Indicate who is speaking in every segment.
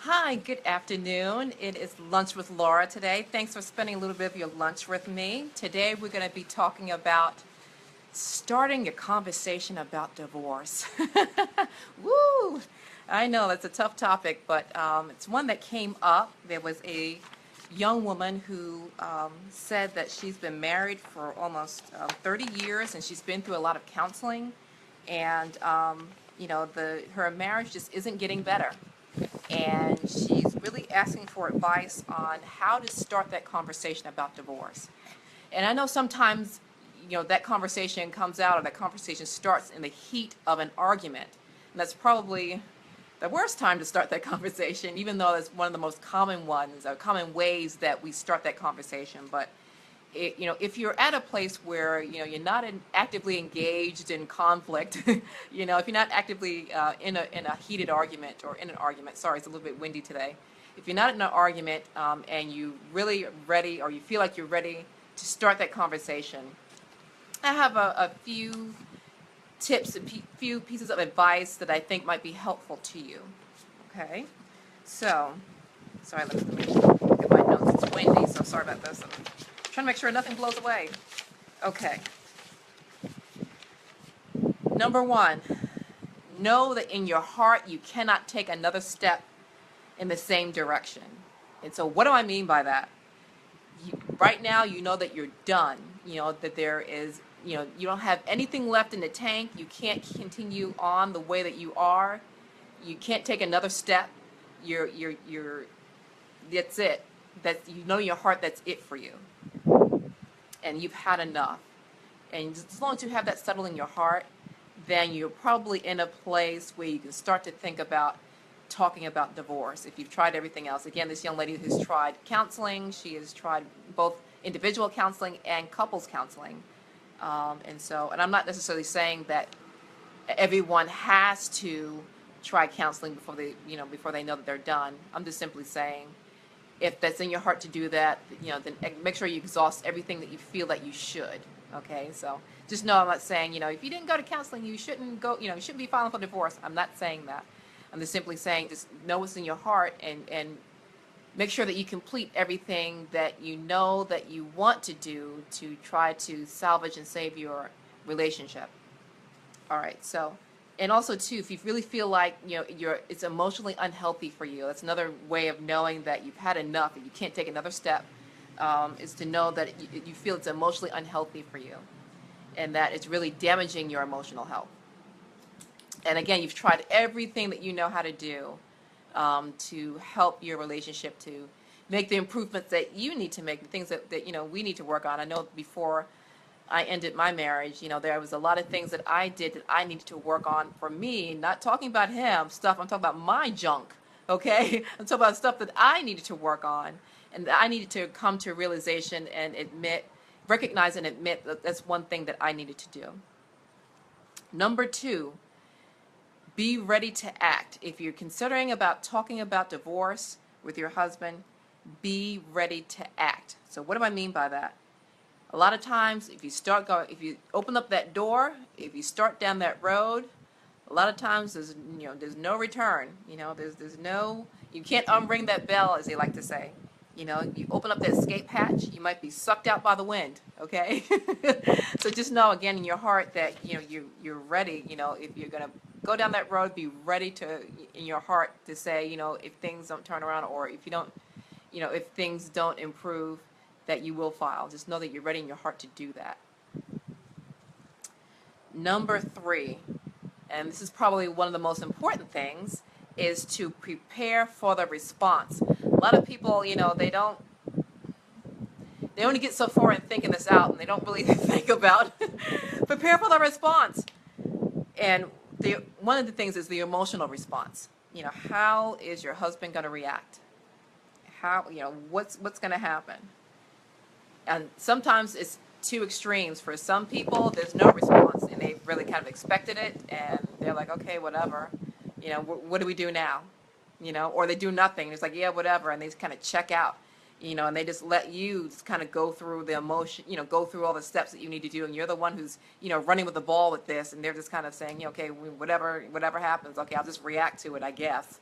Speaker 1: Hi, good afternoon. It is Lunch with Laura today. Thanks for spending a little bit of your lunch with me. Today we're going to be talking about starting a conversation about divorce. Woo! I know that's a tough topic, but it's one that came up. There was a young woman who said that she's been married for almost 30 years and she's been through a lot of counseling, and her marriage just isn't getting better, and she's really asking for advice on how to start that conversation about divorce. And I know sometimes, that conversation comes out, or that conversation starts in the heat of an argument. And that's probably the worst time to start that conversation, even though it's one of the most common ones, or common ways that we start that conversation. But if you're at a place where you're not actively engaged in conflict, if you're not actively in a heated argument, or in an argument. Sorry, it's a little bit windy today. If you're not in an argument, and you really ready, or you feel like you're ready to start that conversation, I have a few tips, few pieces of advice that I think might be helpful to you. Okay, so sorry, let me get my notes. It's windy, so sorry about this. Trying to make sure nothing blows away. Okay. Number one, know that in your heart you cannot take another step in the same direction. And so what do I mean by that? Right now, you know that you're done. That there is, you don't have anything left in the tank. You can't continue on the way that you are. You can't take another step. That's it. In your heart, that's it for you. And you've had enough. And as long as you have that settled in your heart, then you're probably in a place where you can start to think about talking about divorce. If you've tried everything else. Again, this young lady has tried counseling. She has tried both individual counseling and couples counseling. And I'm not necessarily saying that everyone has to try counseling before they know that they're done. I'm just simply saying, if that's in your heart to do that, then make sure you exhaust everything that you feel that you should. Okay, so just know I'm not saying, if you didn't go to counseling, you shouldn't go, you shouldn't be filing for divorce. I'm not saying that. I'm just simply saying, just know what's in your heart, and make sure that you complete everything that you know that you want to do to try to salvage and save your relationship. All right, so. And also, too, if you really feel like it's emotionally unhealthy for you, that's another way of knowing that you've had enough and you can't take another step, is to know that you feel it's emotionally unhealthy for you, and that it's really damaging your emotional health. And again, you've tried everything that you know how to do to help your relationship, to make the improvements that you need to make, the things that we need to work on. I know before I ended my marriage, there was a lot of things that I did that I needed to work on for me, not talking about him stuff. I'm talking about my junk, okay? I'm talking about stuff that I needed to work on, and that I needed to come to realization and recognize and admit that that's one thing that I needed to do. Number two, be ready to act. If you're considering about talking about divorce with your husband, be ready to act. So what do I mean by that? A lot of times, if you open up that door, if you start down that road, a lot of times there's no return. You can't unring that bell, as they like to say. You open up that escape hatch, you might be sucked out by the wind. Okay, so just know again in your heart that you're ready. If you're gonna go down that road, be ready to in your heart to say if things don't turn around, or if you don't, if things don't improve, that you will file. Just know that you're ready in your heart to do that. Number three, and this is probably one of the most important things, is to prepare for the response. A lot of people, they only get so far in thinking this out, and they don't really think about prepare for the response. And one of the things is the emotional response. How is your husband going to react? How, what's going to happen? And sometimes it's two extremes. For some people, there's no response, and they really kind of expected it, and they're like, okay, whatever. What do we do now? Or they do nothing. It's like, yeah, whatever, and they just kind of check out. And they just let you just kind of go through the emotion, go through all the steps that you need to do, and you're the one who's, running with the ball with this, and they're just kind of saying, okay, whatever happens, okay, I'll just react to it, I guess.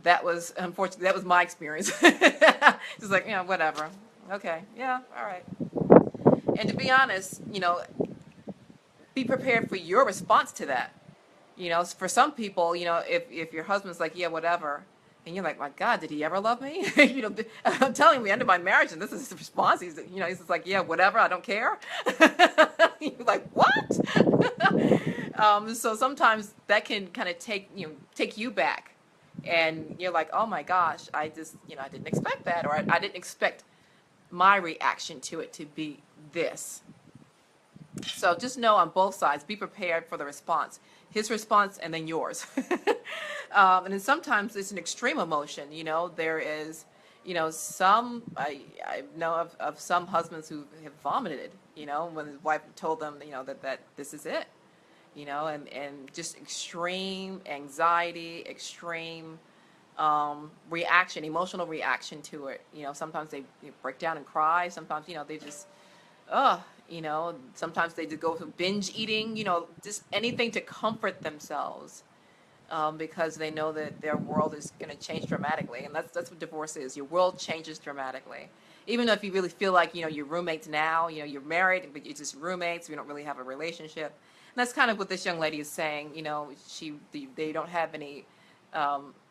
Speaker 1: That was, unfortunately, that was my experience. It's like, whatever. Okay, yeah, all right. And to be honest, be prepared for your response to that. For some people, if your husband's like, yeah, whatever, and you're like, my God, did he ever love me? I'm telling you, we ended my marriage, and this is his response. He's just like, yeah, whatever, I don't care. You're like, what? So sometimes that can kind of take you back, and you're like, oh my gosh, I didn't expect that, or I didn't expect my reaction to it to be this. So just know on both sides, be prepared for the response, his response and then yours. And then sometimes it's an extreme emotion. There is, I know of some husbands who have vomited, when his wife told them, that this is it, and just extreme anxiety, extreme reaction, emotional reaction to it. Sometimes they break down and cry. Sometimes, they just, sometimes they just go through binge eating, just anything to comfort themselves, because they know that their world is going to change dramatically. And that's what divorce is. Your world changes dramatically. Even though if you really feel like, you're roommates now, you're married, but you're just roommates, we don't really have a relationship. And that's kind of what this young lady is saying. They don't have any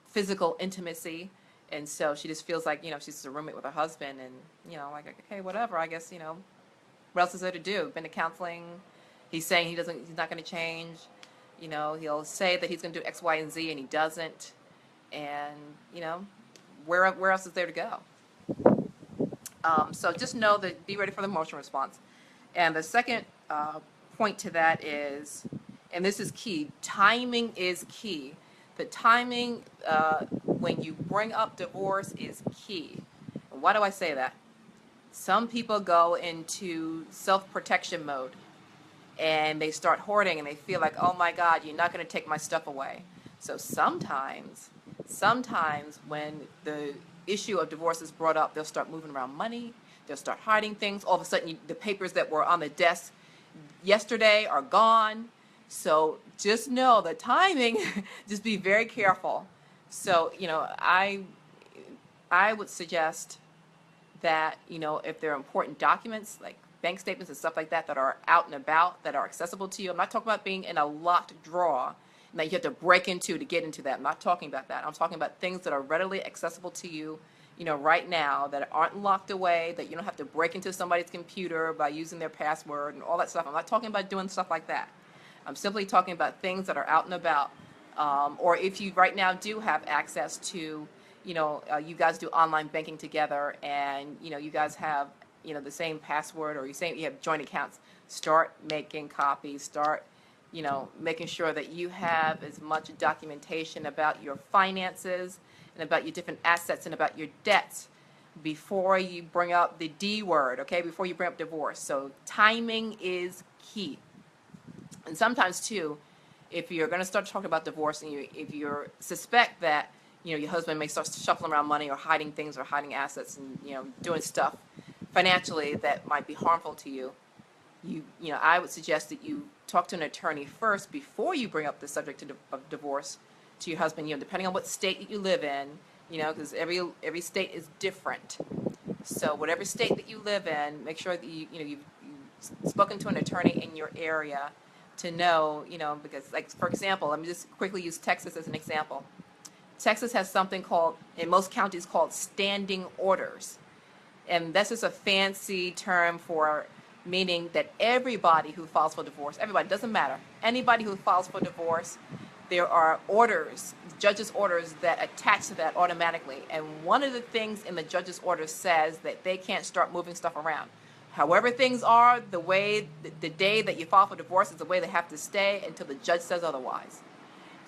Speaker 1: physical intimacy. And so she just feels like, she's just a roommate with her husband, and, like, okay, whatever, I guess, what else is there to do? Been to counseling. He's saying he's not going to change. He'll say that he's going to do X, Y, and Z, and he doesn't. And, where else is there to go? So just know that, be ready for the emotional response. And the second point to that is, and this is key, timing is key. The timing when you bring up divorce is key. And why do I say that? Some people go into self-protection mode, and they start hoarding, and they feel like, oh my God, you're not going to take my stuff away. So sometimes when the issue of divorce is brought up, they'll start moving around money, they'll start hiding things. All of a sudden, the papers that were on the desk yesterday are gone. So just know the timing, just be very careful. So, I would suggest that, if there are important documents like bank statements and stuff like that that are out and about, that are accessible to you. I'm not talking about being in a locked drawer and that you have to break into to get into that. I'm not talking about that. I'm talking about things that are readily accessible to you, right now, that aren't locked away, that you don't have to break into somebody's computer by using their password and all that stuff. I'm not talking about doing stuff like that. I'm simply talking about things that are out and about. Or if you right now do have access to, you guys do online banking together, and, you guys have, the same password, or you have joint accounts, start making copies, start, making sure that you have as much documentation about your finances and about your different assets and about your debts before you bring up the D word, okay, before you bring up divorce. So timing is key. And sometimes, too, if you're going to start talking about divorce, and if you suspect that, your husband may start shuffling around money or hiding things or hiding assets and, doing stuff financially that might be harmful to you, I would suggest that you talk to an attorney first before you bring up the subject of divorce to your husband, depending on what state that you live in, because every state is different. So whatever state that you live in, make sure that you've spoken to an attorney in your area to know, because, like, for example, let me just quickly use Texas as an example. Texas has something called, in most counties, called standing orders. And that's just a fancy term for meaning that everybody who files for divorce, everybody, doesn't matter, anybody who files for divorce, there are orders, judge's orders that attach to that automatically. And one of the things in the judge's order says that they can't start moving stuff around. However things are, the day that you file for divorce is the way they have to stay until the judge says otherwise.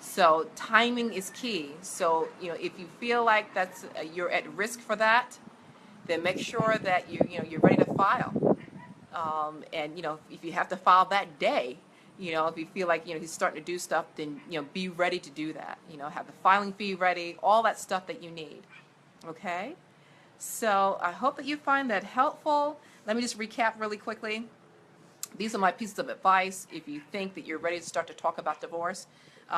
Speaker 1: So timing is key. So, if you feel like you're at risk for that, then make sure that you're ready to file. And, if you have to file that day, if you feel like, he's starting to do stuff, then, be ready to do that. Have the filing fee ready, all that stuff that you need. Okay? So I hope that you find that helpful. Let me just recap really quickly. These are my pieces of advice if you think that you're ready to start to talk about divorce.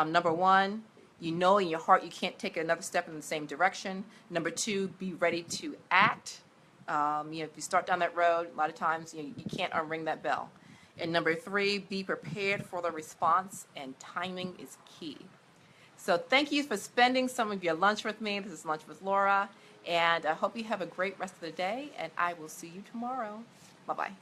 Speaker 1: Number one, You know in your heart you can't take another step in the same direction. Number two, be ready to act. If you start down that road, a lot of times you can't unring that bell. And number three, be prepared for the response, and timing is key. So thank you for spending some of your lunch with me. This is Lunch with Laura, and I hope you have a great rest of the day, and I will see you tomorrow. Bye-bye.